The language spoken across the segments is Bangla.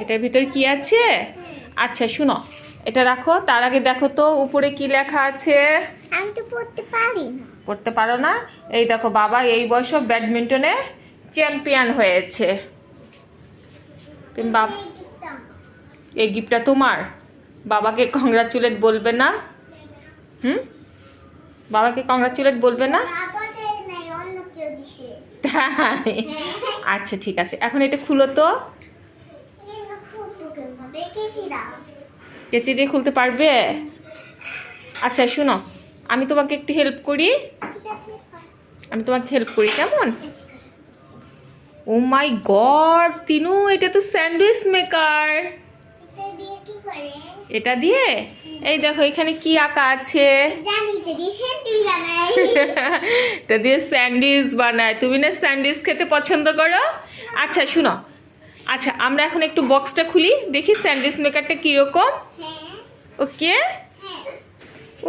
এটার ভিতরে কি আছে? আচ্ছা শুনো, এটা রাখো, তার আগে দেখো তো উপরে কি লেখা আছে। আমি তো পড়তে পারি না। পড়তে পারো না? এই দেখো, বাবা এই বয়সে ব্যাডমিন্টনে চ্যাম্পিয়ন হয়েছে। তুমি এই গিফটটা তোমার? বাবাকে কংগ্রাচুলেট বলবে না? বাবাকে কংগ্রাচুলেট বলবে না? তাই? আচ্ছা ঠিক আছে, এখন এটা খুলো তো। কেচি দিয়ে খুলতে পারবে? আচ্ছা শুনো, আমি তোমাকে একটু হেল্প করি। কেমন? ও মাই গড তিনু, এটা তো স্যান্ডউইচ মেকার। এটা দিয়ে এই দেখো এখানে কি আঁকা আছে। এটা দিয়ে স্যান্ডউইচ বানায়। তুমি না স্যান্ডউইচ খেতে পছন্দ করো? আচ্ছা শুনো, আচ্ছা আমরা এখন একটু বক্সটা খুলি, দেখি স্যান্ডউইচ মেকারটা কিরকম। ওকে।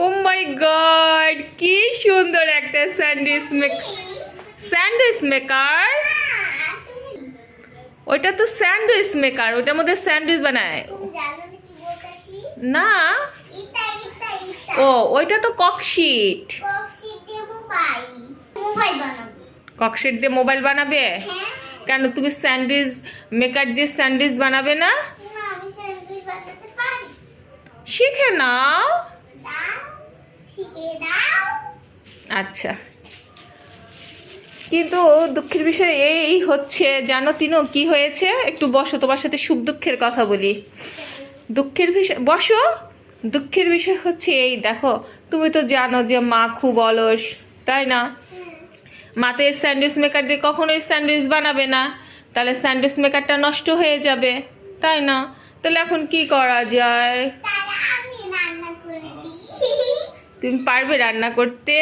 ও মাই গড, কি সুন্দর একটা স্যান্ডউইচ মেকার। ওইটা তো স্যান্ডউইচ মেকার, ওইটার মধ্যে স্যান্ডউইচ বানায় না। ও ওইটা তো ককশিট। ককশিট দিয়ে মোবাইল বানাবে? কেন তুমি স্যান্ডউইচ মেকার দিয়ে স্যান্ডউইচ বানাবে না? শিখে নাও। আচ্ছা, কিন্তু দুঃখের বিষয় এই হচ্ছে, জানো তিনো কি হয়েছে? একটু বসো, তোমার সাথে সুখ দুঃখের কথা বলি। দুঃখের বিষয় বসো। দুঃখের বিষয় হচ্ছে এই দেখো, তুমি তো জানো যে মা খুব অলস, তাই না? মা তো এই স্যান্ডউইচ মেকার দিয়ে কখনোই স্যান্ডউইচ বানাবে না, তাহলে স্যান্ডউইচ মেকারটা নষ্ট হয়ে যাবে, তাই না? তাহলে এখন কি করা যায়? তুমি পারবে রান্না করতে?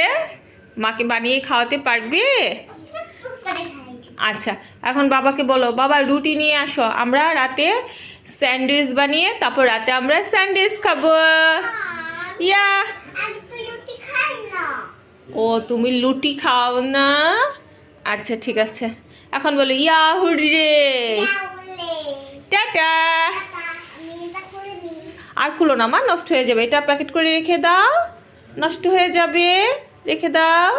মাকে বানিয়ে খাওয়াতে পারবে? আচ্ছা এখন বাবাকে বলো, বাবা রুটি নিয়ে আসো, আমরা রাতে স্যান্ডউইচ বানিয়ে তারপর রাতে আমরা স্যান্ডউইচ খাবো। ইয়া। ও তুমি লুটি খাও না? আচ্ছা ঠিক আছে, এখন বলো ইয়া হুররে, টাটা। আর খুলো না মা, নষ্ট হয়ে যাবে, এটা প্যাকেট করে রেখে দাও, নষ্ট হয়ে যাবে, রেখে দাও।